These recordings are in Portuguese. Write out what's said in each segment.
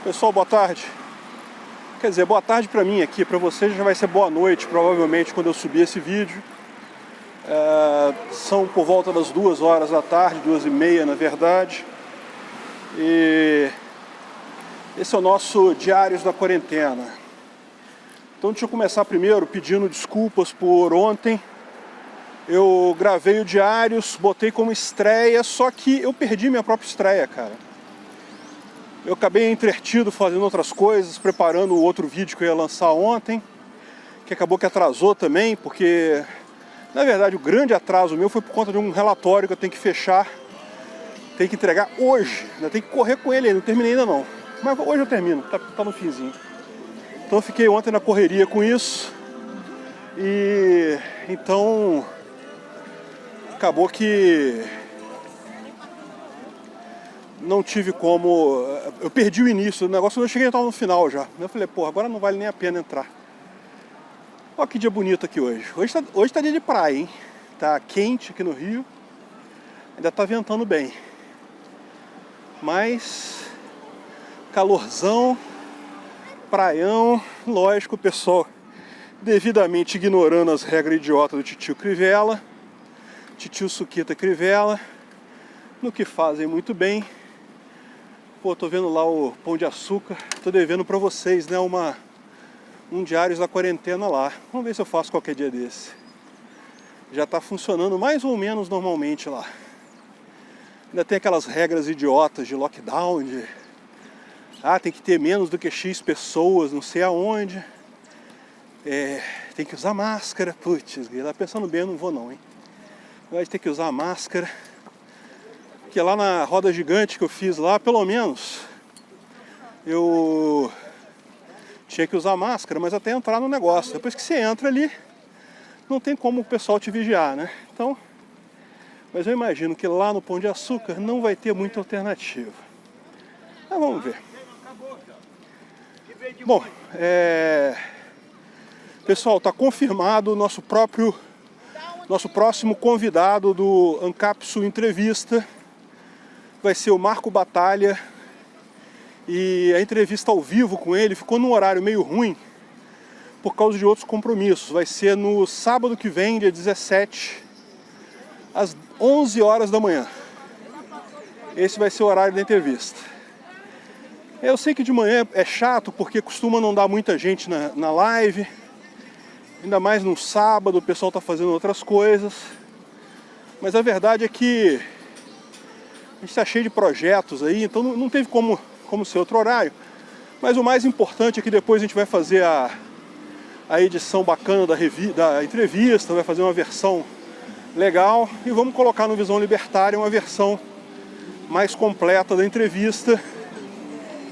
Pessoal, boa tarde. Quer dizer, boa tarde pra mim aqui, pra vocês já vai ser boa noite, provavelmente, quando eu subir esse vídeo. São por volta das 2 horas da tarde, 2h30 na verdade. E esse é o nosso Diários da Quarentena. Então deixa eu começar primeiro pedindo desculpas por ontem. Eu gravei o Diários, botei como estreia, só que eu perdi minha própria estreia, cara. Eu acabei entretido fazendo outras coisas, preparando o outro vídeo que eu ia lançar ontem, que acabou que atrasou também, porque, na verdade, o grande atraso meu foi por conta de um relatório que eu tenho que fechar, tenho que entregar hoje, ainda tenho que correr com ele, não terminei ainda não, mas hoje eu termino, tá no finzinho. Então eu fiquei ontem na correria com isso, e então acabou que não tive como, eu perdi o início do negócio, quando eu cheguei eu estava no final já. Eu falei, pô, agora não vale nem a pena entrar. Olha que dia bonito aqui hoje. Hoje tá dia de praia, hein? Tá quente aqui no Rio, ainda tá ventando bem. Mas calorzão, praião, lógico, o pessoal devidamente ignorando as regras idiotas do titio Crivella, titio Suquita Crivella, no que fazem muito bem. Pô, tô vendo lá o Pão de Açúcar, tô devendo pra vocês, né, um Diários da Quarentena lá. Vamos ver se eu faço qualquer dia desse. Já tá funcionando mais ou menos normalmente lá. Ainda tem aquelas regras idiotas de lockdown, de tem que ter menos do que X pessoas, não sei aonde. Tem que usar máscara, putz, tá pensando bem, eu não vou não, hein. Vai ter que usar máscara. Que lá na roda gigante que eu fiz lá, pelo menos, eu tinha que usar máscara, mas até entrar no negócio. Depois que você entra ali, não tem como o pessoal te vigiar, né? Então, mas eu imagino que lá no Pão de Açúcar não vai ter muita alternativa. Mas vamos ver. Bom, pessoal, tá confirmado o nosso próximo convidado do Ancapsu Entrevista. Vai ser o Marco Batalha, e a entrevista ao vivo com ele ficou num horário meio ruim por causa de outros compromissos. Vai ser no sábado que vem, dia 17, às 11 horas da manhã. Esse vai ser o horário da entrevista. Eu sei que de manhã é chato porque costuma não dar muita gente na live, ainda mais no sábado, o pessoal está fazendo outras coisas, mas a verdade é que a gente está cheio de projetos aí, então não teve como ser outro horário. Mas o mais importante é que depois a gente vai fazer a edição bacana da entrevista, vai fazer uma versão legal e vamos colocar no Visão Libertária uma versão mais completa da entrevista,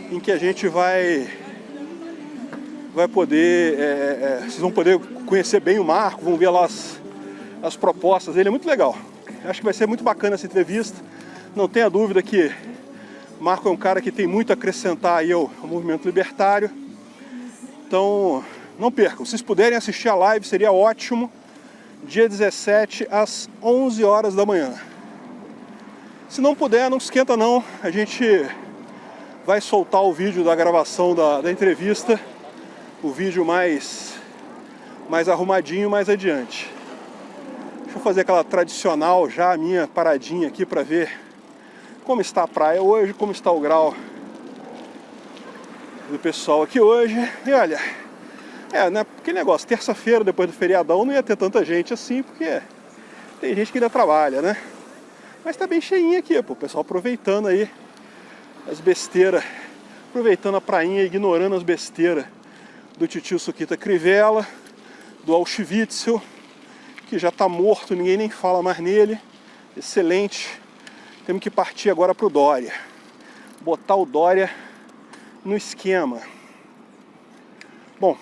em que a gente vai poder, vocês vão poder conhecer bem o Marco, vão ver lá as propostas dele, é muito legal. Acho que vai ser muito bacana essa entrevista. Não tenha dúvida que Marco é um cara que tem muito a acrescentar aí ao movimento libertário. Então, não percam. Se vocês puderem assistir a live, seria ótimo. Dia 17, às 11 horas da manhã. Se não puder, não esquenta não. A gente vai soltar o vídeo da gravação da entrevista. O vídeo mais arrumadinho mais adiante. Deixa eu fazer aquela tradicional já, a minha paradinha aqui para ver como está a praia hoje, como está o grau do pessoal aqui hoje. E olha, né, que negócio, terça-feira depois do feriadão não ia ter tanta gente assim, porque tem gente que ainda trabalha, né? Mas tá bem cheinho aqui, pô, o pessoal aproveitando aí as besteiras, aproveitando a prainha, ignorando as besteiras do titio Suquita Crivella, do Auschwitz, que já tá morto, ninguém nem fala mais nele. Excelente. Temos que partir agora pro Dória. Botar o Dória no esquema. Bom,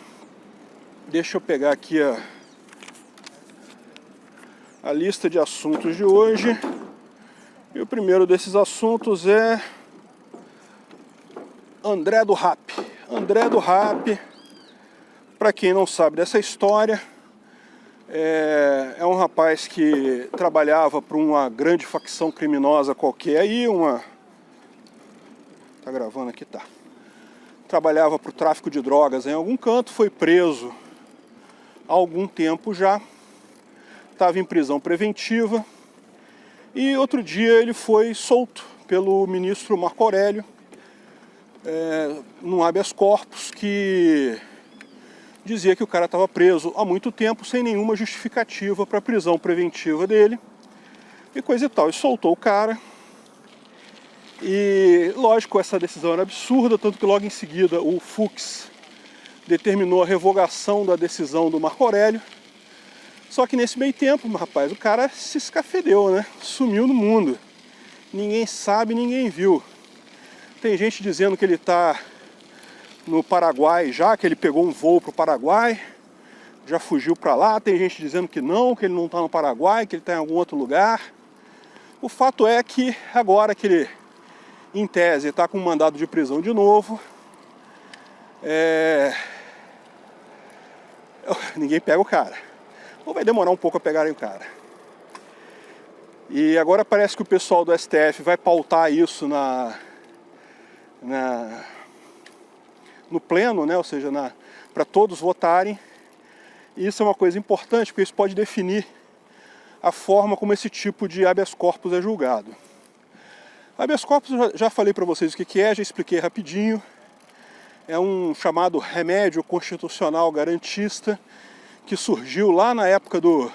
deixa eu pegar aqui a lista de assuntos de hoje. E o primeiro desses assuntos é André do Rap. André do Rap, para quem não sabe dessa história, é um rapaz que trabalhava para uma grande facção criminosa qualquer aí, tá gravando aqui, tá? trabalhava para o tráfico de drogas em algum canto, foi preso há algum tempo já, estava em prisão preventiva, e outro dia ele foi solto pelo ministro Marco Aurélio, num habeas corpus que dizia que o cara estava preso há muito tempo sem nenhuma justificativa para a prisão preventiva dele, e coisa e tal, e soltou o cara. E lógico, essa decisão era absurda, tanto que logo em seguida o Fux determinou a revogação da decisão do Marco Aurélio. Só que nesse meio tempo, rapaz, o cara se escafedeu, né? Sumiu no mundo. Ninguém sabe, ninguém viu. Tem gente dizendo que ele está no Paraguai já, que ele pegou um voo para o Paraguai, já fugiu para lá. Tem gente dizendo que ele não está no Paraguai, que ele está em algum outro lugar. O fato é que agora que ele, em tese, está com um mandado de prisão de novo, ninguém pega o cara. Ou vai demorar um pouco a pegarem o cara. E agora parece que o pessoal do STF vai pautar isso no pleno, né? Ou seja, para todos votarem. E isso é uma coisa importante, porque isso pode definir a forma como esse tipo de habeas corpus é julgado. Habeas corpus, já falei para vocês o que é, já expliquei rapidinho. É um chamado remédio constitucional garantista que surgiu lá na época do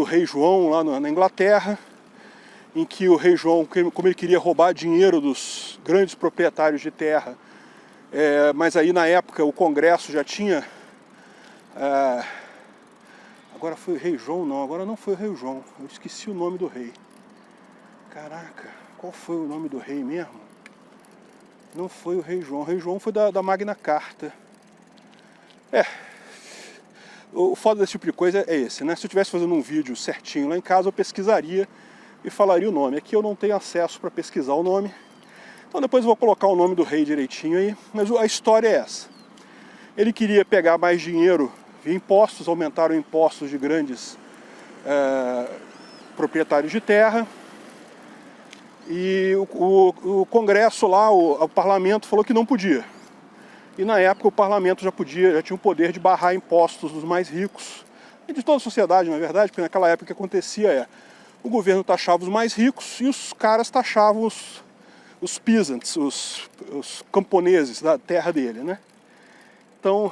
rei João, lá na Inglaterra, em que o rei João, como ele queria roubar dinheiro dos grandes proprietários de terra, mas aí na época o Congresso já tinha... agora foi o rei João? Não, agora não foi o rei João, eu esqueci o nome do rei. Caraca, qual foi o nome do rei mesmo? Não foi o rei João. O rei João foi da Magna Carta. O foda desse tipo de coisa é esse, né? Se eu estivesse fazendo um vídeo certinho lá em casa, eu pesquisaria e falaria o nome. Aqui eu não tenho acesso para pesquisar o nome. Então depois eu vou colocar o nome do rei direitinho aí. Mas a história é essa. Ele queria pegar mais dinheiro via impostos, aumentaram impostos de grandes proprietários de terra. E o Congresso lá, o Parlamento, falou que não podia. E na época o Parlamento já tinha o poder de barrar impostos dos mais ricos. E de toda a sociedade, na verdade, porque naquela época o que acontecia o governo taxava os mais ricos e os caras taxavam os peasants, os camponeses da terra dele, né? Então,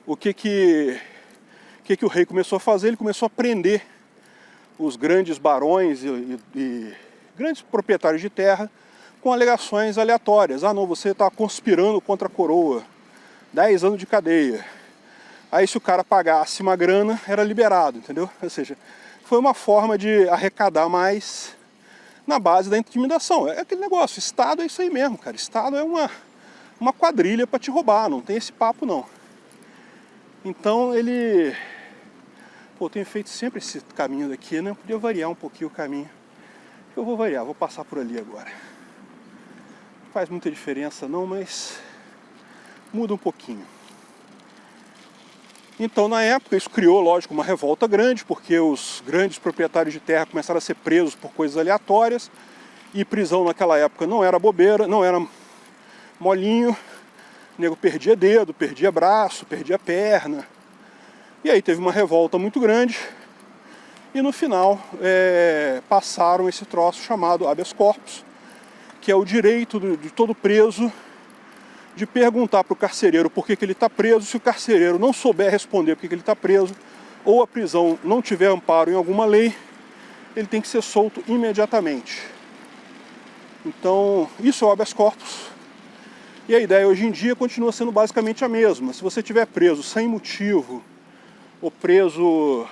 o que o rei começou a fazer? Ele começou a prender os grandes barões e grandes proprietários de terra com alegações aleatórias. Ah, não, você está conspirando contra a coroa. 10 anos de cadeia. Aí se o cara pagasse uma grana, era liberado, entendeu? Ou seja, foi uma forma de arrecadar mais na base da intimidação. É aquele negócio, Estado é isso aí mesmo, cara. Estado é uma quadrilha para te roubar, não tem esse papo não. Então ele... Pô, eu tenho feito sempre esse caminho daqui, né? Eu podia variar um pouquinho o caminho. Eu vou variar, vou passar por ali agora. Não faz muita diferença não, mas muda um pouquinho. Então, na época, isso criou, lógico, uma revolta grande, porque os grandes proprietários de terra começaram a ser presos por coisas aleatórias, e prisão naquela época não era bobeira, não era molinho. O nego perdia dedo, perdia braço, perdia perna. E aí teve uma revolta muito grande, e no final passaram esse troço chamado habeas corpus, que é o direito de todo preso de perguntar para o carcereiro por que ele está preso. Se o carcereiro não souber responder por que ele está preso, ou a prisão não tiver amparo em alguma lei, ele tem que ser solto imediatamente. Então, isso é o habeas corpus. E a ideia hoje em dia continua sendo basicamente a mesma. Se você estiver preso sem motivo, ou preso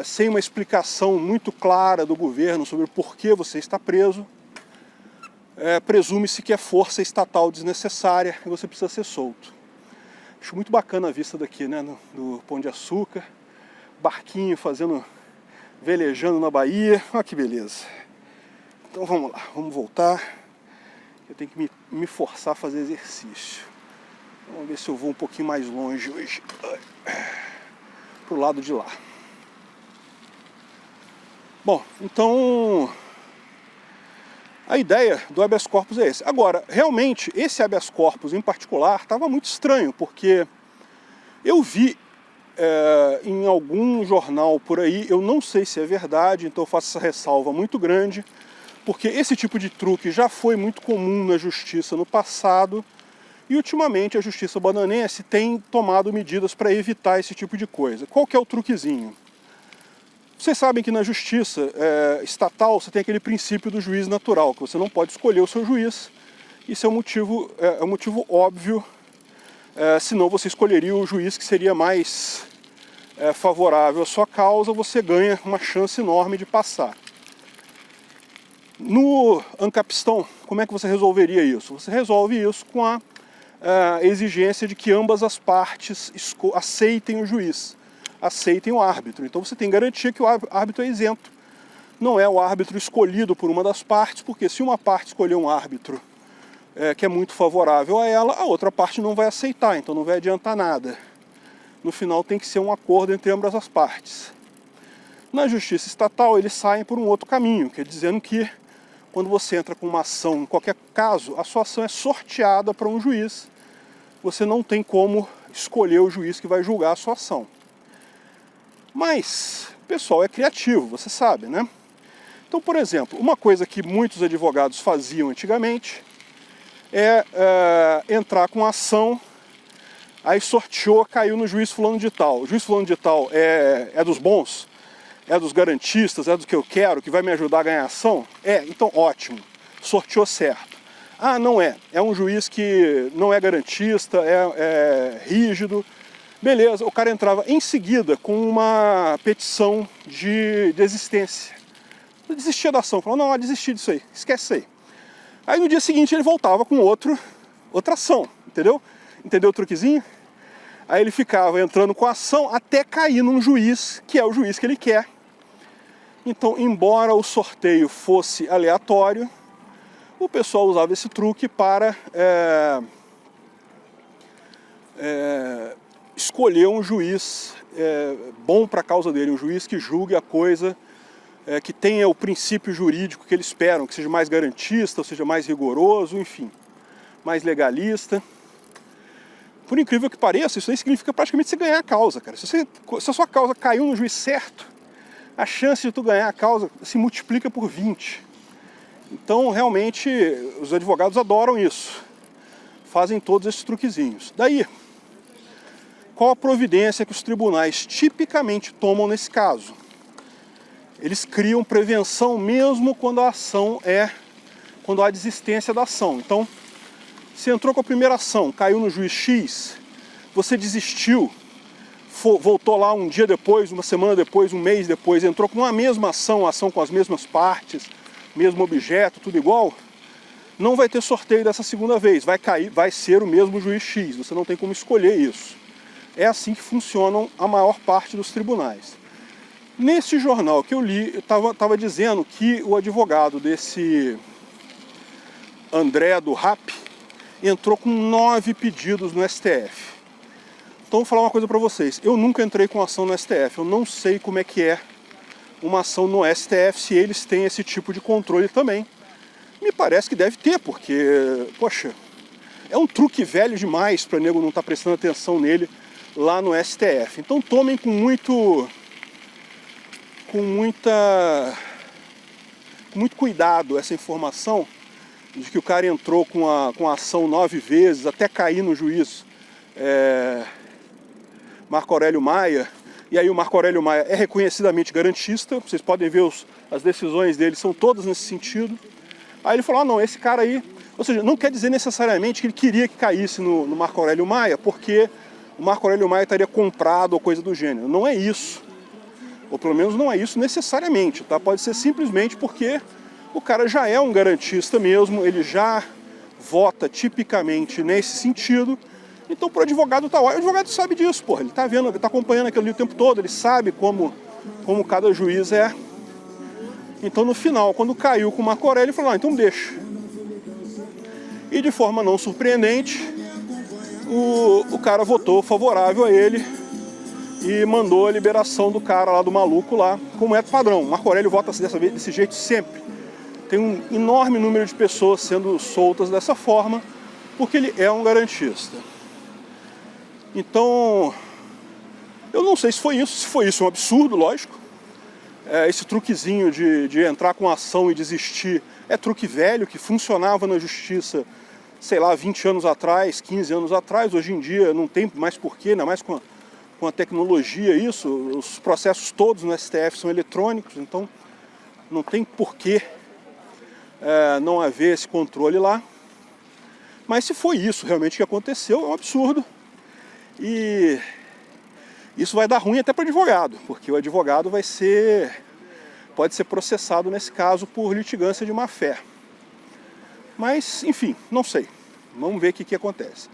sem uma explicação muito clara do governo sobre o porquê você está preso, presume-se que é força estatal desnecessária e você precisa ser solto. Acho muito bacana a vista daqui, né, do Pão de Açúcar, barquinho velejando na Bahia, olha que beleza. Então vamos lá, vamos voltar. Eu tenho que me forçar a fazer exercício. Vamos ver se eu vou um pouquinho mais longe hoje, pro lado de lá. Bom, então A ideia do habeas corpus é esse. Agora, realmente, esse habeas corpus em particular estava muito estranho, porque eu vi em algum jornal por aí, eu não sei se é verdade, então eu faço essa ressalva muito grande, porque esse tipo de truque já foi muito comum na justiça no passado, e ultimamente a justiça bananense tem tomado medidas para evitar esse tipo de coisa. Qual que é o truquezinho? Vocês sabem que na justiça estatal você tem aquele princípio do juiz natural, que você não pode escolher o seu juiz. Isso é um motivo óbvio, senão você escolheria o juiz que seria mais favorável à sua causa, você ganha uma chance enorme de passar. No ANCAPistão, como é que você resolveria isso? Você resolve isso com a exigência de que ambas as partes aceitem o juiz, aceitem o árbitro. Então você tem garantia que o árbitro é isento. Não é o árbitro escolhido por uma das partes, porque se uma parte escolher um árbitro que é muito favorável a ela, a outra parte não vai aceitar, então não vai adiantar nada. No final tem que ser um acordo entre ambas as partes. Na justiça estatal eles saem por um outro caminho, que é dizendo que quando você entra com uma ação, em qualquer caso, a sua ação é sorteada para um juiz. Você não tem como escolher o juiz que vai julgar a sua ação. Mas o pessoal é criativo, você sabe, né? Então, por exemplo, uma coisa que muitos advogados faziam antigamente é entrar com a ação, aí sorteou, caiu no juiz fulano de tal. O juiz fulano de tal é dos bons? É dos garantistas? É do que eu quero? Que vai me ajudar a ganhar a ação? Então ótimo, sorteou certo. Ah, não é. É um juiz que não é garantista, é rígido. Beleza, o cara entrava em seguida com uma petição de desistência. Desistia da ação, falou, não, desisti disso aí, esquece isso aí. Aí no dia seguinte ele voltava com outra ação, entendeu? Entendeu o truquezinho? Aí ele ficava entrando com a ação até cair num juiz, que é o juiz que ele quer. Então, embora o sorteio fosse aleatório, o pessoal usava esse truque para escolher um juiz bom para a causa dele, um juiz que julgue a coisa, que tenha o princípio jurídico que eles esperam, que seja mais garantista, ou seja mais rigoroso, enfim, mais legalista. Por incrível que pareça, isso aí significa praticamente você ganhar a causa, cara. Se a sua causa caiu no juiz certo, a chance de tu ganhar a causa se multiplica por 20. Então, realmente, os advogados adoram isso. Fazem todos esses truquezinhos. Daí, qual a providência que os tribunais tipicamente tomam nesse caso? Eles criam prevenção mesmo quando quando há desistência da ação. Então, você entrou com a primeira ação, caiu no juiz X, você desistiu, voltou lá um dia depois, uma semana depois, um mês depois, entrou com a mesma ação, ação com as mesmas partes, mesmo objeto, tudo igual, não vai ter sorteio dessa segunda vez, vai ser o mesmo juiz X, você não tem como escolher isso. É assim que funcionam a maior parte dos tribunais. Nesse jornal que eu li, estava dizendo que o advogado desse André do RAP entrou com 9 pedidos no STF. Então vou falar uma coisa para vocês, eu nunca entrei com ação no STF, eu não sei como é que é uma ação no STF, se eles têm esse tipo de controle também. Me parece que deve ter, porque, poxa, é um truque velho demais para nego não estar prestando atenção nele lá no STF. Então tomem com muito cuidado essa informação de que o cara entrou com a ação 9 vezes, até cair no juiz Marco Aurélio Maia, e aí o Marco Aurélio Maia é reconhecidamente garantista, vocês podem ver as decisões dele, são todas nesse sentido. Aí ele falou, não, esse cara aí, ou seja, não quer dizer necessariamente que ele queria que caísse no Marco Aurélio Maia, porque o Marco Aurélio Maia estaria comprado ou coisa do gênero. Não é isso. Ou pelo menos não é isso necessariamente, tá? Pode ser simplesmente porque o cara já é um garantista mesmo, ele já vota tipicamente nesse sentido. Então pro advogado tá ótimo, o advogado sabe disso, porra, ele tá vendo, ele tá acompanhando aquilo ali o tempo todo, ele sabe como cada juiz é. Então no final, quando caiu com o Marco Aurélio, ele falou, então deixa. E de forma não surpreendente, o cara votou favorável a ele e mandou a liberação do cara lá, do maluco lá, como é padrão. Marco Aurélio vota dessa vez, desse jeito sempre. tem um enorme número de pessoas sendo soltas dessa forma, porque ele é um garantista. Então, eu não sei se foi isso é um absurdo, lógico. Esse truquezinho de entrar com ação e desistir é truque velho, que funcionava na justiça, sei lá, 20 anos atrás, 15 anos atrás. Hoje em dia não tem mais porquê, ainda mais com a tecnologia isso. Os processos todos no STF são eletrônicos, então não tem porquê não haver esse controle lá. Mas se foi isso realmente que aconteceu, é um absurdo. E isso vai dar ruim até para o advogado, porque o advogado pode ser processado nesse caso por litigância de má-fé. Mas, enfim, não sei. Vamos ver o que acontece.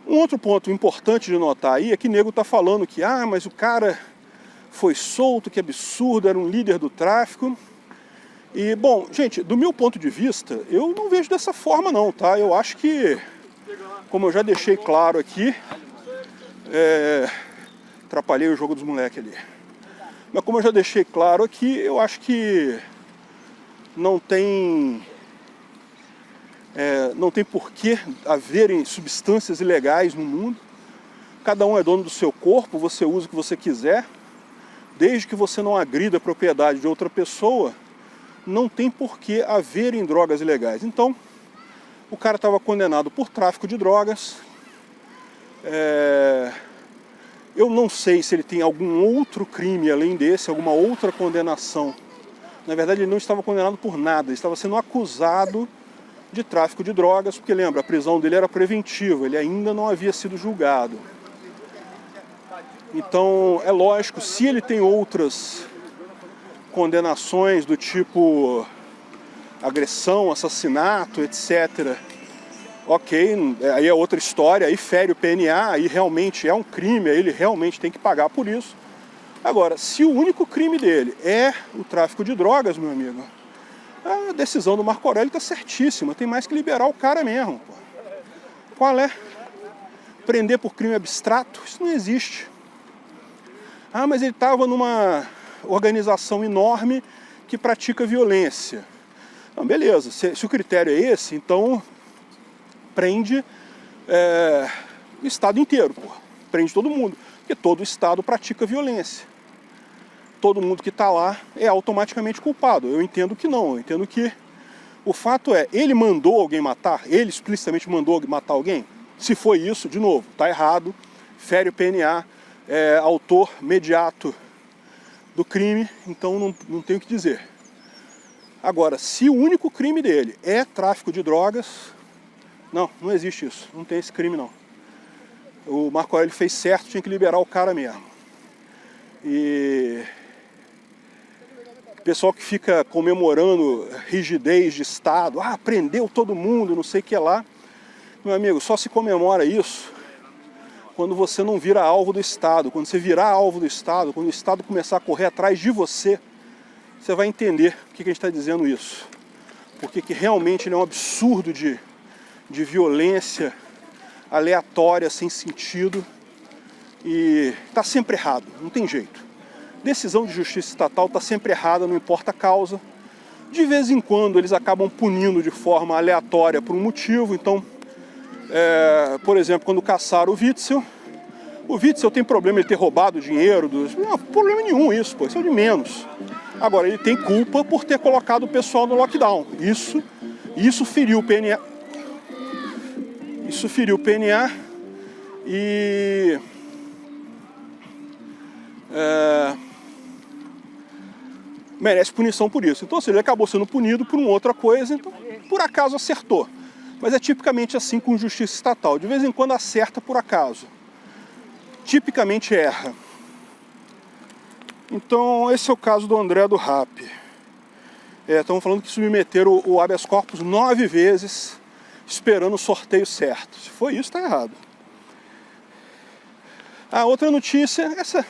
Um outro ponto importante de notar aí é que nego tá falando que, mas o cara foi solto, que absurdo, era um líder do tráfico. E, bom, gente, do meu ponto de vista, eu não vejo dessa forma não, tá? Eu acho que, como eu já deixei claro aqui, atrapalhei o jogo dos moleques ali. Mas como eu já deixei claro aqui, eu acho que não tem por que haverem substâncias ilegais no mundo. Cada um é dono do seu corpo, você usa o que você quiser. Desde que você não agrida a propriedade de outra pessoa, não tem por que haverem drogas ilegais. Então, o cara estava condenado por tráfico de drogas. Eu não sei se ele tem algum outro crime além desse, alguma outra condenação. Na verdade, ele não estava condenado por nada, ele estava sendo acusado de tráfico de drogas, porque lembra, a prisão dele era preventiva, ele ainda não havia sido julgado. Então, é lógico, se ele tem outras condenações do tipo agressão, assassinato, etc., ok, aí é outra história, aí fere o PNA, aí realmente é um crime, aí ele realmente tem que pagar por isso. Agora, se o único crime dele é o tráfico de drogas, meu amigo, a decisão do Marco Aurélio está certíssima, tem mais que liberar o cara mesmo. Pô. Qual é? Prender por crime abstrato? Isso não existe. Mas ele estava numa organização enorme que pratica violência. Então, beleza, se o critério é esse, então prende o Estado inteiro, pô. Prende todo mundo, porque todo Estado pratica violência. Todo mundo que está lá é automaticamente culpado. Eu entendo que não, eu entendo que o fato é, ele mandou alguém matar? Ele explicitamente mandou matar alguém? Se foi isso, de novo, está errado, fere o PNA, é autor imediato do crime, então não tenho o que dizer. Agora, se o único crime dele é tráfico de drogas, não existe isso, não tem esse crime não. O Marco Aurélio fez certo, tinha que liberar o cara mesmo. E o pessoal que fica comemorando rigidez de Estado, prendeu todo mundo, não sei o que lá. Meu amigo, só se comemora isso quando você não vira alvo do Estado. Quando você virar alvo do Estado, quando o Estado começar a correr atrás de você, você vai entender por que a gente está dizendo isso. Porque que realmente ele é um absurdo de violência aleatória, sem sentido, e está sempre errado, não tem jeito. Decisão de justiça estatal está sempre errada, não importa a causa. De vez em quando eles acabam punindo de forma aleatória por um motivo, então, por exemplo, quando caçaram o Witzel tem problema de ter roubado dinheiro, não, problema nenhum isso, pô, isso é o de menos. Agora, ele tem culpa por ter colocado o pessoal no lockdown, isso feriu o PNA. Isso feriu o PNA e merece punição por isso. Então, ele acabou sendo punido por uma outra coisa, então, por acaso acertou. Mas é tipicamente assim com justiça estatal. De vez em quando acerta por acaso. Tipicamente erra. Então, esse é o caso do André do Rap. Estamos falando que submeteram o habeas corpus 9 vezes, esperando o sorteio certo. Se foi isso, está errado. A outra notícia, essa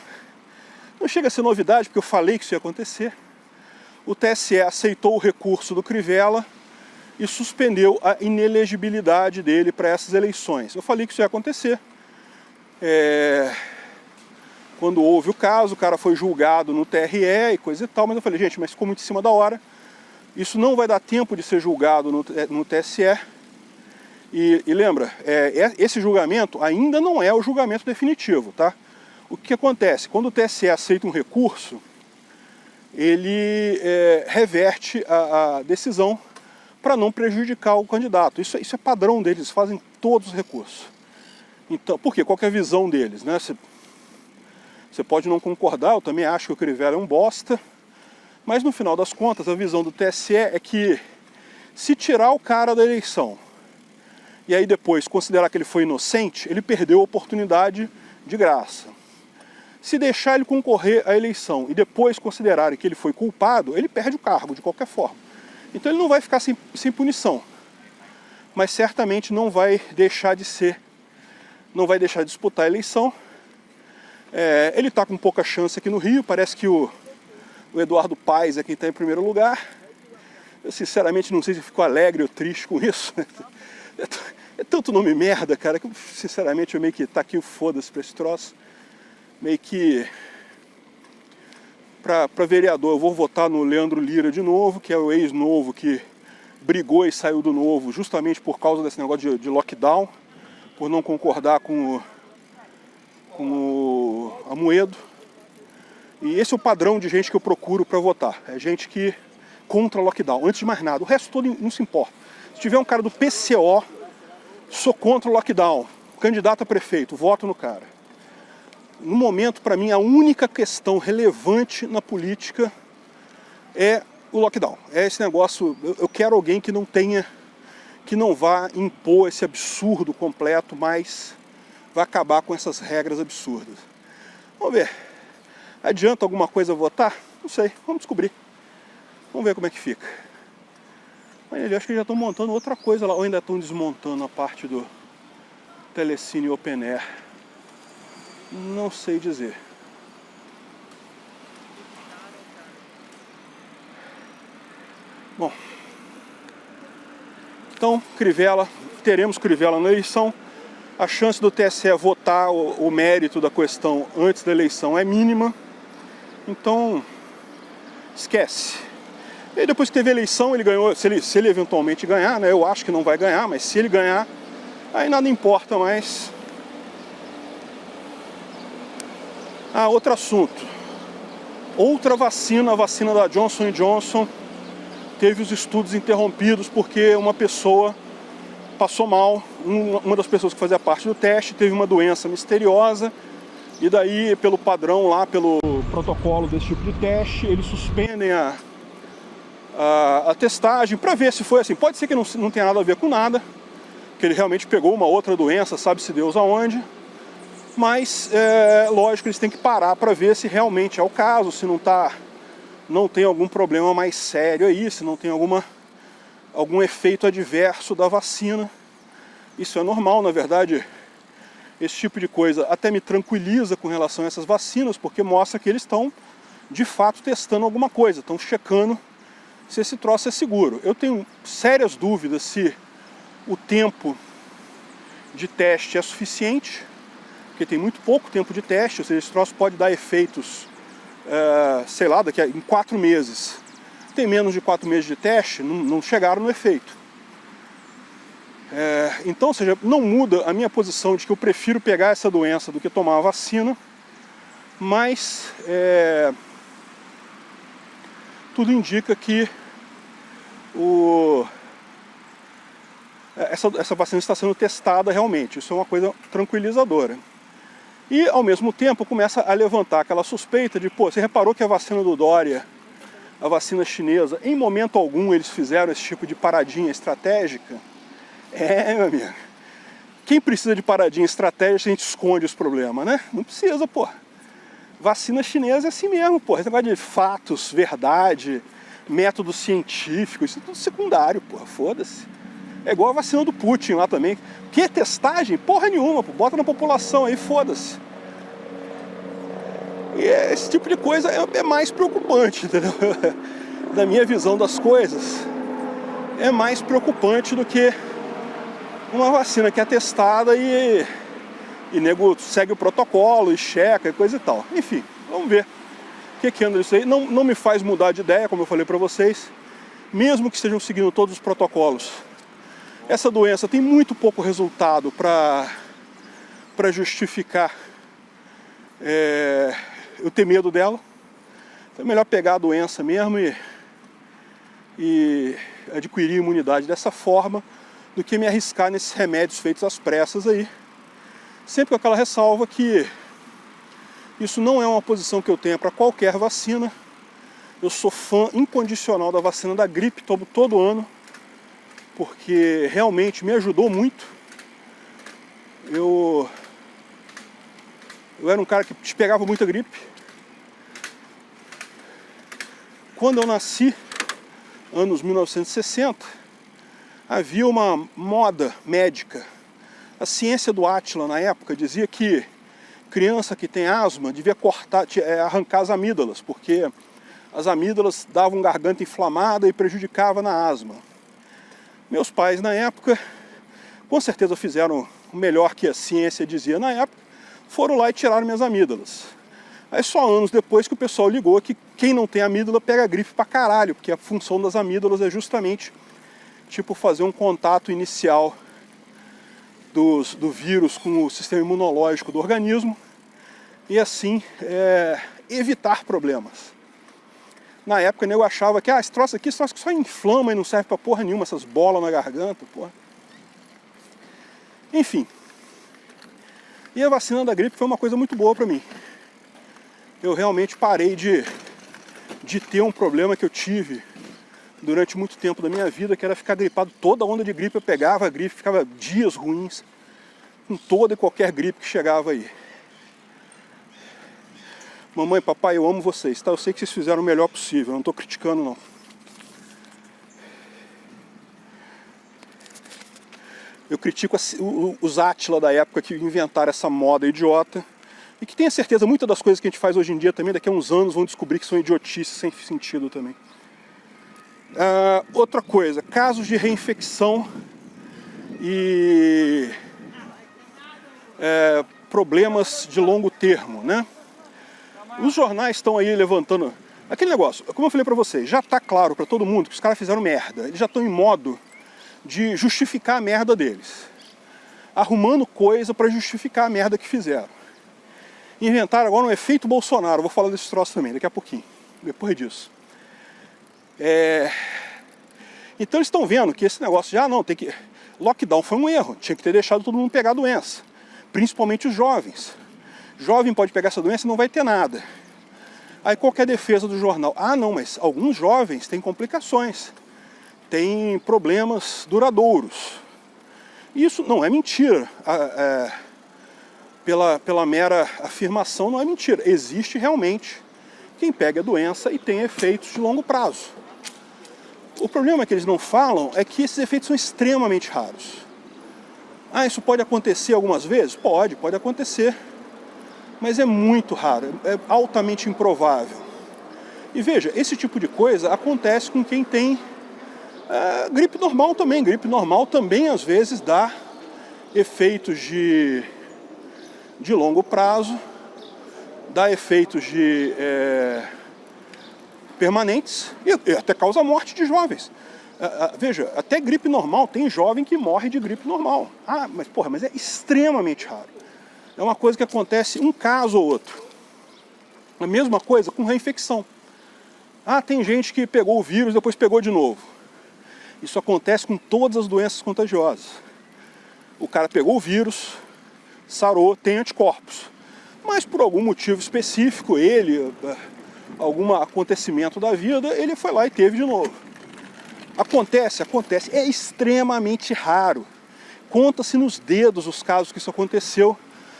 não chega a ser novidade, porque eu falei que isso ia acontecer. O TSE aceitou o recurso do Crivella e suspendeu a inelegibilidade dele para essas eleições. Eu falei que isso ia acontecer. quando houve o caso, o cara foi julgado no TRE e coisa e tal, mas eu falei, gente, mas ficou muito em cima da hora, isso não vai dar tempo de ser julgado no TSE, e lembra, esse julgamento ainda não é o julgamento definitivo, tá? O que acontece? Quando o TSE aceita um recurso, ele reverte a decisão para não prejudicar o candidato. Isso é padrão deles, eles fazem todos os recursos. Então, por quê? Qual que é a visão deles, né? Você pode não concordar, eu também acho que o Crivella é um bosta, mas no final das contas a visão do TSE é que se tirar o cara da eleição e aí depois considerar que ele foi inocente, ele perdeu a oportunidade de graça. Se deixar ele concorrer à eleição e depois considerarem que ele foi culpado, ele perde o cargo de qualquer forma. Então ele não vai ficar sem punição, mas certamente não vai deixar de disputar a eleição. Ele está com pouca chance aqui no Rio, parece que o Eduardo Paes é quem está em primeiro lugar. Eu sinceramente não sei se fico alegre ou triste com isso. É tanto nome merda, cara, que sinceramente eu meio que tá aqui o foda-se pra esse troço. Meio que pra vereador eu vou votar no Leandro Lira de novo, que é o ex-novo que brigou e saiu do Novo justamente por causa desse negócio de lockdown, por não concordar com o Amoedo. E esse é o padrão de gente que eu procuro para votar. É gente que contra lockdown, antes de mais nada. O resto todo não se importa. Se tiver um cara do PCO, sou contra o lockdown, candidato a prefeito, voto no cara. No momento, para mim, a única questão relevante na política é o lockdown. É esse negócio, eu quero alguém que não vá impor esse absurdo completo, mas vai acabar com essas regras absurdas. Vamos ver. Adianta alguma coisa votar? Não sei, vamos descobrir. Vamos ver como é que fica. Mas eu acho que já estão montando outra coisa lá, ou ainda estão desmontando a parte do Telecine Open Air. Não sei dizer. Bom, então Crivella, teremos Crivella na eleição. A chance do TSE votar o mérito da questão antes da eleição é mínima. Então, esquece. E aí, depois que teve a eleição, ele ganhou, se ele eventualmente ganhar, né? Eu acho que não vai ganhar, mas se ele ganhar, aí nada importa mais. Outro assunto. Outra vacina, a vacina da Johnson & Johnson, teve os estudos interrompidos porque uma pessoa passou mal, uma das pessoas que fazia parte do teste teve uma doença misteriosa, e daí, pelo padrão lá, pelo protocolo desse tipo de teste, eles suspendem a testagem para ver se foi assim. Pode ser que não tenha nada a ver com nada, que ele realmente pegou uma outra doença, sabe-se Deus aonde, mas lógico, eles têm que parar para ver se realmente é o caso, se não tem algum problema mais sério aí, se não tem algum efeito adverso da vacina. Isso é normal, na verdade. Esse tipo de coisa até me tranquiliza com relação a essas vacinas, porque mostra que eles estão, de fato, testando alguma coisa, estão checando se esse troço é seguro. Eu tenho sérias dúvidas se o tempo de teste é suficiente, porque tem muito pouco tempo de teste, ou seja, esse troço pode dar efeitos, sei lá, em 4 meses. Tem menos de 4 meses de teste, não chegaram no efeito. Então, ou seja, não muda a minha posição de que eu prefiro pegar essa doença do que tomar a vacina, mas tudo indica que essa vacina está sendo testada realmente. Isso é uma coisa tranquilizadora. E, ao mesmo tempo, começa a levantar aquela suspeita de, você reparou que a vacina do Dória, a vacina chinesa, em momento algum eles fizeram esse tipo de paradinha estratégica? Meu amigo. Quem precisa de paradinha estratégica, a gente esconde os problemas, né? Não precisa, pô. Vacina chinesa é assim mesmo, pô. Esse negócio de fatos, verdade, método científico, isso é tudo secundário, pô. Foda-se. É igual a vacina do Putin lá também. Que testagem? Porra nenhuma, pô. Bota na população aí, foda-se. E esse tipo de coisa é mais preocupante, entendeu? Da minha visão das coisas, é mais preocupante do que uma vacina que é testada e E nego segue o protocolo e checa e coisa e tal. Enfim, vamos ver o que anda isso aí. Não me faz mudar de ideia, como eu falei para vocês, mesmo que estejam seguindo todos os protocolos. Essa doença tem muito pouco resultado para justificar eu ter medo dela. Então é melhor pegar a doença mesmo e adquirir imunidade dessa forma do que me arriscar nesses remédios feitos às pressas aí. Sempre com aquela ressalva que isso não é uma posição que eu tenha para qualquer vacina. Eu sou fã incondicional da vacina da gripe, tomo todo ano, porque realmente me ajudou muito. Eu era um cara que pegava muita gripe. Quando eu nasci, anos 1960, havia uma moda médica. A ciência do Átila, na época, dizia que criança que tem asma devia arrancar as amígdalas, porque as amígdalas davam garganta inflamada e prejudicavam na asma. Meus pais, na época, com certeza fizeram o melhor que a ciência dizia na época, foram lá e tiraram minhas amígdalas. Aí só anos depois que o pessoal ligou que quem não tem amígdala pega gripe pra caralho, porque a função das amígdalas é justamente tipo fazer um contato inicial do vírus com o sistema imunológico do organismo e assim evitar problemas. Na época eu achava que esse troço aqui só inflama e não serve pra porra nenhuma, essas bolas na garganta, porra. Enfim. E a vacina da gripe foi uma coisa muito boa pra mim. Eu realmente parei de ter um problema que eu tive durante muito tempo da minha vida, que era ficar gripado. Toda onda de gripe eu pegava a gripe, ficava dias ruins com toda e qualquer gripe que chegava aí. Mamãe, papai, eu amo vocês, tá? Eu sei que vocês fizeram o melhor possível, eu não tô criticando não. Eu critico os Átila da época que inventaram essa moda idiota e que tenho certeza muitas das coisas que a gente faz hoje em dia também, daqui a uns anos vão descobrir que são idiotices sem sentido também. Outra coisa, casos de reinfecção e problemas de longo termo, né? Os jornais estão aí levantando aquele negócio, como eu falei pra vocês, já tá claro pra todo mundo que os caras fizeram merda, eles já estão em modo de justificar a merda deles, arrumando coisa pra justificar a merda que fizeram. Inventaram agora um efeito Bolsonaro, vou falar desse troço também daqui a pouquinho, depois disso. Então eles estão vendo que esse negócio já não, tem que... Lockdown foi um erro, tinha que ter deixado todo mundo pegar a doença, principalmente os jovens. Jovem pode pegar essa doença e não vai ter nada. Aí qual que é a defesa do jornal? Não, mas alguns jovens têm complicações, têm problemas duradouros. Isso não é mentira. Pela mera afirmação não é mentira. Existe realmente quem pega a doença e tem efeitos de longo prazo. O problema que eles não falam é que esses efeitos são extremamente raros. Isso pode acontecer algumas vezes? Pode acontecer. Mas é muito raro, é altamente improvável. E veja, esse tipo de coisa acontece com quem tem gripe normal também. Gripe normal também às vezes dá efeitos de longo prazo, dá efeitos permanentes e até causa morte de jovens. Veja, até gripe normal, tem jovem que morre de gripe normal. Mas é extremamente raro. É uma coisa que acontece um caso ou outro. A mesma coisa com reinfecção. Tem gente que pegou o vírus e depois pegou de novo. Isso acontece com todas as doenças contagiosas. O cara pegou o vírus, sarou, tem anticorpos. Mas por algum motivo específico, algum acontecimento da vida, ele foi lá e teve de novo. Acontece. É extremamente raro. Conta-se nos dedos os casos que isso aconteceu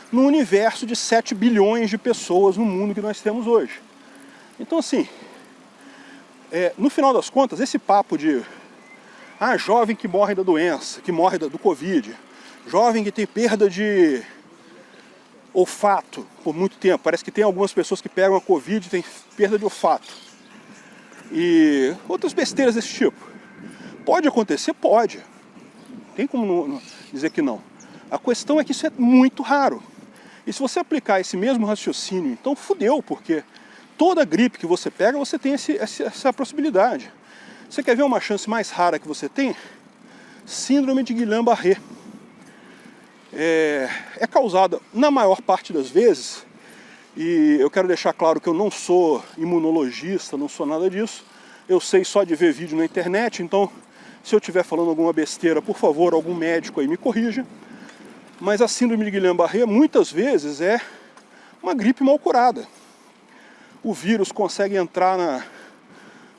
no universo de 7 bilhões de pessoas no mundo que nós temos hoje. Então assim, no final das contas, esse papo de jovem que morre da doença, que morre do Covid, jovem que tem perda de olfato por muito tempo, parece que tem algumas pessoas que pegam a Covid e tem perda de olfato, e outras besteiras desse tipo. Pode acontecer? Pode. Tem como não dizer que não. A questão é que isso é muito raro. E se você aplicar esse mesmo raciocínio, então fudeu, porque toda gripe que você pega, você tem essa possibilidade. Você quer ver uma chance mais rara que você tem? Síndrome de Guillain-Barré. É causada, na maior parte das vezes, e eu quero deixar claro que eu não sou imunologista, não sou nada disso, eu sei só de ver vídeo na internet, então se eu estiver falando alguma besteira, por favor, algum médico aí me corrija. Mas a síndrome de Guillain-Barré muitas vezes é uma gripe mal curada. O vírus consegue entrar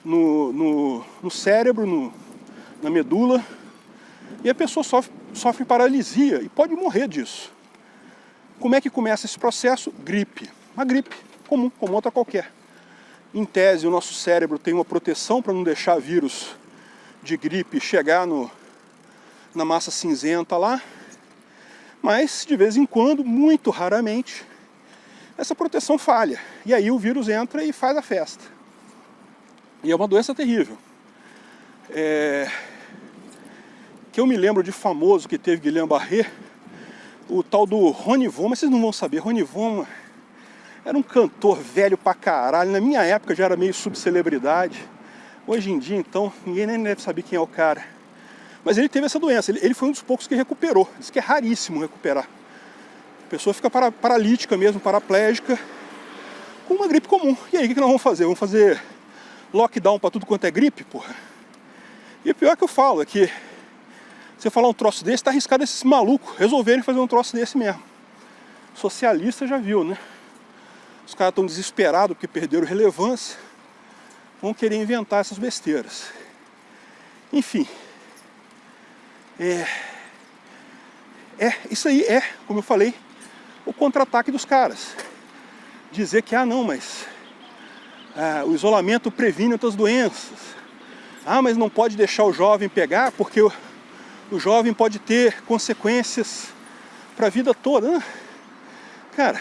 no cérebro, na medula, e a pessoa sofre paralisia e pode morrer disso. Como é que começa esse processo? Gripe. Uma gripe comum, como outra qualquer. Em tese, o nosso cérebro tem uma proteção para não deixar vírus de gripe chegar na massa cinzenta lá, mas de vez em quando, muito raramente, essa proteção falha. E aí o vírus entra e faz a festa. E é uma doença terrível. Que eu me lembro de famoso que teve Guillain-Barré, o tal do Rony Von, mas vocês não vão saber, Rony Von era um cantor velho pra caralho, na minha época já era meio subcelebridade, hoje em dia então ninguém nem deve saber quem é o cara. Mas ele teve essa doença, ele foi um dos poucos que recuperou, diz que é raríssimo recuperar. A pessoa fica paralítica mesmo, paraplégica, com uma gripe comum. E aí o que nós vamos fazer? Vamos fazer lockdown pra tudo quanto é gripe, porra? E o pior que eu falo é que você falar um troço desse, tá arriscado esses malucos resolverem fazer um troço desse mesmo. Socialista já viu, né? Os caras estão desesperados porque perderam relevância, vão querer inventar essas besteiras. Enfim, isso aí é, como eu falei, o contra-ataque dos caras. Dizer que, não, mas o isolamento previne outras doenças. Mas não pode deixar o jovem pegar porque o jovem pode ter consequências para a vida toda. Cara,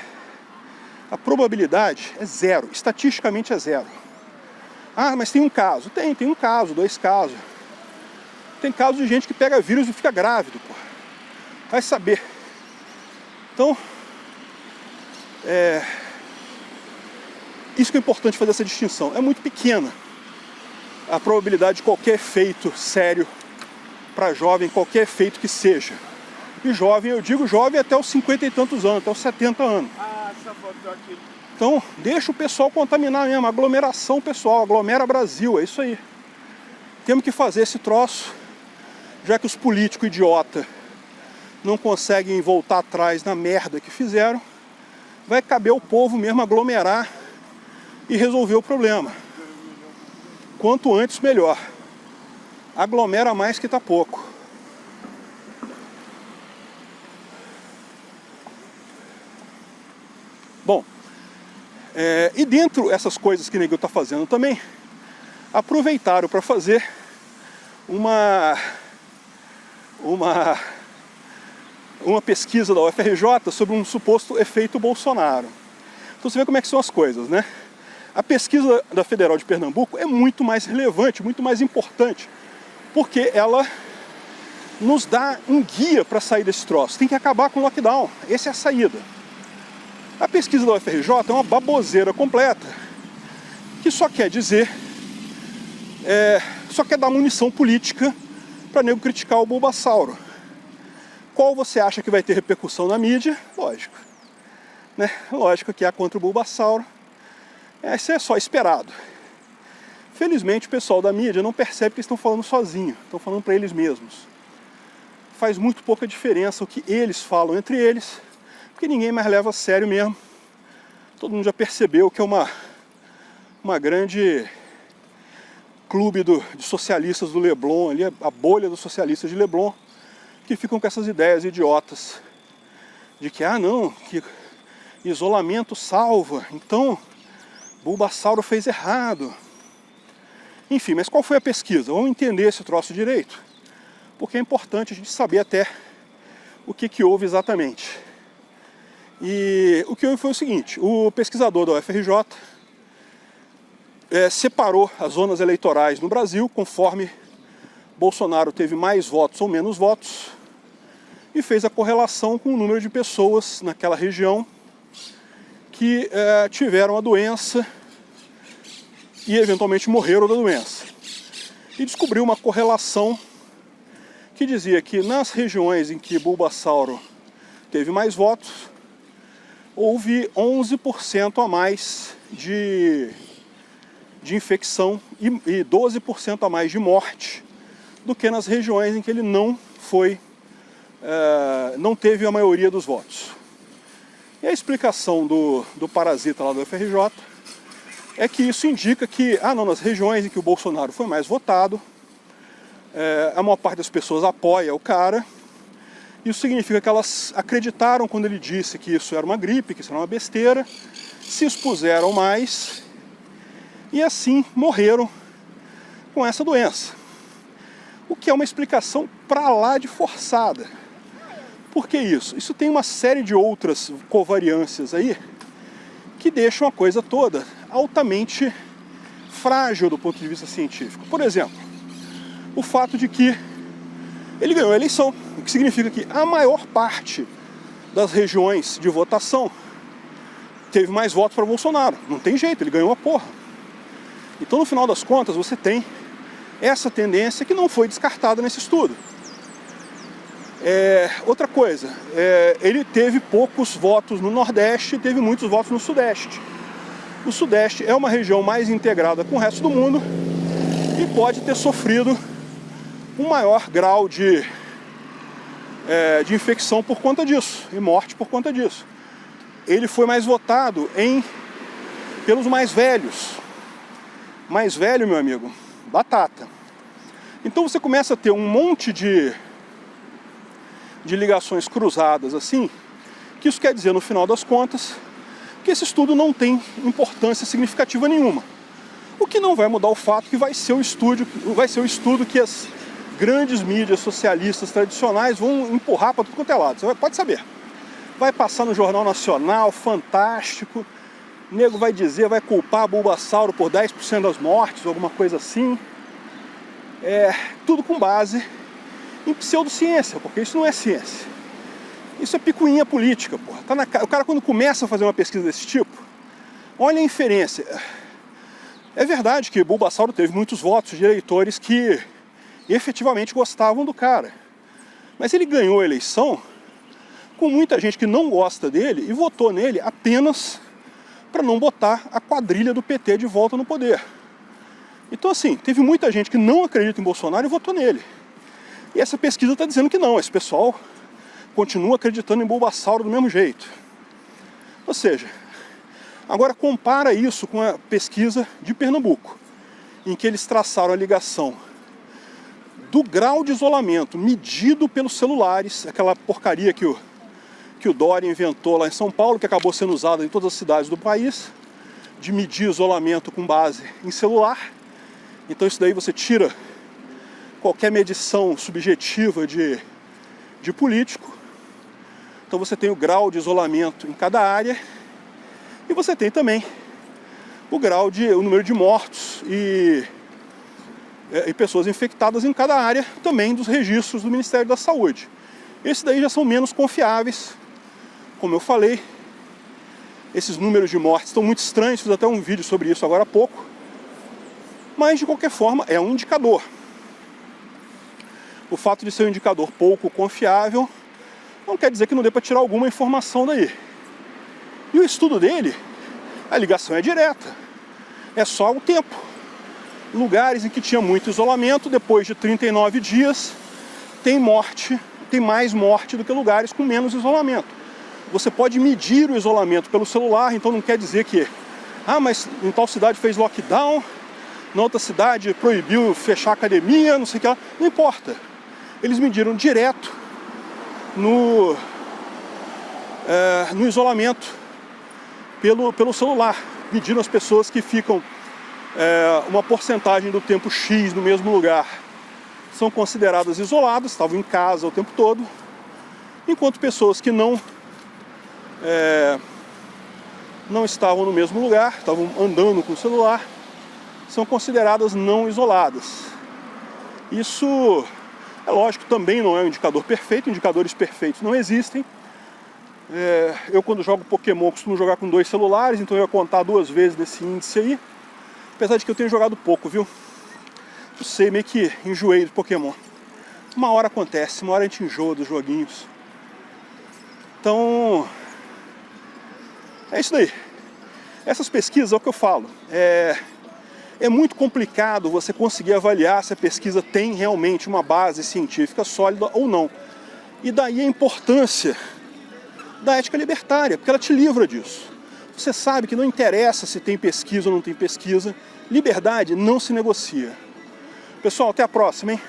a probabilidade é zero, estatisticamente é zero. Mas tem um caso. Tem um caso, 2 casos. Tem casos de gente que pega vírus e fica grávido, pô. Vai saber. Então, isso que é importante fazer essa distinção. É muito pequena a probabilidade de qualquer efeito sério para jovem, qualquer efeito que seja. E jovem, eu digo jovem até os 50 e tantos anos, até os 70 anos. Essa foto aqui. Então, deixa o pessoal contaminar mesmo, aglomeração pessoal, aglomera Brasil, é isso aí. Temos que fazer esse troço, já que os políticos idiota não conseguem voltar atrás na merda que fizeram, vai caber ao povo mesmo aglomerar e resolver o problema. Quanto antes, melhor. Aglomera mais que tá pouco. Bom, e dentro dessas coisas que o nego está fazendo também, aproveitaram para fazer uma pesquisa da UFRJ sobre um suposto efeito Bolsonaro. Então você vê como é que são as coisas, né? A pesquisa da Federal de Pernambuco é muito mais relevante, muito mais importante, porque ela nos dá um guia para sair desse troço. Tem que acabar com o lockdown, essa é a saída. A pesquisa da UFRJ é uma baboseira completa, que só quer dizer, só quer dar munição política para nego criticar o Bulbasauro. Qual você acha que vai ter repercussão na mídia? Lógico, né? Lógico que é contra o Bulbasauro. Isso é só esperado. Felizmente o pessoal da mídia não percebe que eles estão falando sozinho, estão falando para eles mesmos. Faz muito pouca diferença o que eles falam entre eles, porque ninguém mais leva a sério mesmo. Todo mundo já percebeu que é uma grande clube de socialistas do Leblon, ali, a bolha dos socialistas de Leblon, que ficam com essas ideias idiotas de que, não, que isolamento salva, então Bulbasauro fez errado. Enfim, mas qual foi a pesquisa? Vamos entender esse troço direito, porque é importante a gente saber até o que houve exatamente. E o que houve foi o seguinte: o pesquisador da UFRJ separou as zonas eleitorais no Brasil conforme Bolsonaro teve mais votos ou menos votos e fez a correlação com o número de pessoas naquela região que tiveram a doença e eventualmente morreram da doença. E descobriu uma correlação que dizia que nas regiões em que Bulbasauro teve mais votos, houve 11% a mais de infecção e 12% a mais de morte do que nas regiões em que ele não teve a maioria dos votos. E a explicação do parasita lá do FRJ é que isso indica que, nas regiões em que o Bolsonaro foi mais votado, a maior parte das pessoas apoia o cara. Isso significa que elas acreditaram quando ele disse que isso era uma gripe, que isso era uma besteira, se expuseram mais e assim morreram com essa doença. O que é uma explicação pra lá de forçada. Por que isso? Isso tem uma série de outras covariâncias aí que deixam a coisa toda altamente frágil do ponto de vista científico. Por exemplo, o fato de que ele ganhou a eleição, o que significa que a maior parte das regiões de votação teve mais votos para Bolsonaro. Não tem jeito, ele ganhou a porra. Então, no final das contas, você tem essa tendência que não foi descartada nesse estudo. Outra coisa, ele teve poucos votos no Nordeste e teve muitos votos no Sudeste. O Sudeste é uma região mais integrada com o resto do mundo e pode ter sofrido um maior grau de infecção por conta disso, e morte por conta disso. Ele foi mais votado pelos mais velhos. Mais velho, meu amigo, batata. Então você começa a ter um monte de ligações cruzadas assim, que isso quer dizer, no final das contas, que esse estudo não tem importância significativa nenhuma. O que não vai mudar o fato que vai ser o estudo que as grandes mídias socialistas tradicionais vão empurrar para tudo quanto é lado. Você pode saber. Vai passar no Jornal Nacional, Fantástico, o nego vai dizer, vai culpar Bulbasauro por 10% das mortes, alguma coisa assim. Tudo com base em pseudociência, porque isso não é ciência. Isso é picuinha política, porra. O cara, quando começa a fazer uma pesquisa desse tipo, olha a inferência. É verdade que Bulbasauro teve muitos votos de eleitores que efetivamente gostavam do cara. Mas ele ganhou a eleição com muita gente que não gosta dele e votou nele apenas para não botar a quadrilha do PT de volta no poder. Então, assim, teve muita gente que não acredita em Bolsonaro e votou nele. E essa pesquisa está dizendo que não, esse pessoal continua acreditando em Bulbasauro do mesmo jeito. Ou seja, agora compara isso com a pesquisa de Pernambuco, em que eles traçaram a ligação do grau de isolamento medido pelos celulares, aquela porcaria que o Dória inventou lá em São Paulo, que acabou sendo usada em todas as cidades do país, de medir isolamento com base em celular. Então isso daí você tira qualquer medição subjetiva de político. Então você tem o grau de isolamento em cada área e você tem também o número de mortos e pessoas infectadas em cada área, também dos registros do Ministério da Saúde. Esses daí já são menos confiáveis. Como eu falei, esses números de mortes estão muito estranhos, fiz até um vídeo sobre isso agora há pouco. Mas, de qualquer forma, é um indicador. O fato de ser um indicador pouco confiável não quer dizer que não dê para tirar alguma informação daí. E o estudo dele, a ligação é direta. É só o tempo. Lugares em que tinha muito isolamento, depois de 39 dias, tem mais morte do que lugares com menos isolamento. Você pode medir o isolamento pelo celular, então não quer dizer que mas em tal cidade fez lockdown, na outra cidade proibiu fechar a academia, não sei o que lá. Não importa. Eles mediram direto no isolamento pelo celular. Mediram as pessoas que ficam uma porcentagem do tempo X no mesmo lugar. São consideradas isoladas, estavam em casa o tempo todo, enquanto pessoas que não estavam no mesmo lugar, estavam andando com o celular, são consideradas não isoladas. Isso, é lógico, também não é um indicador perfeito, indicadores perfeitos não existem, Eu quando jogo Pokémon costumo jogar com 2 celulares, então eu ia contar 2 vezes desse índice aí. Apesar de que eu tenho jogado pouco, viu? Não sei, meio que enjoei do Pokémon. Uma hora acontece, uma hora a gente enjoa dos joguinhos. Então, é isso daí. Essas pesquisas é o que eu falo. É muito complicado você conseguir avaliar se a pesquisa tem realmente uma base científica sólida ou não. E daí a importância da ética libertária, porque ela te livra disso. Você sabe que não interessa se tem pesquisa ou não tem pesquisa, liberdade não se negocia. Pessoal, até a próxima, hein?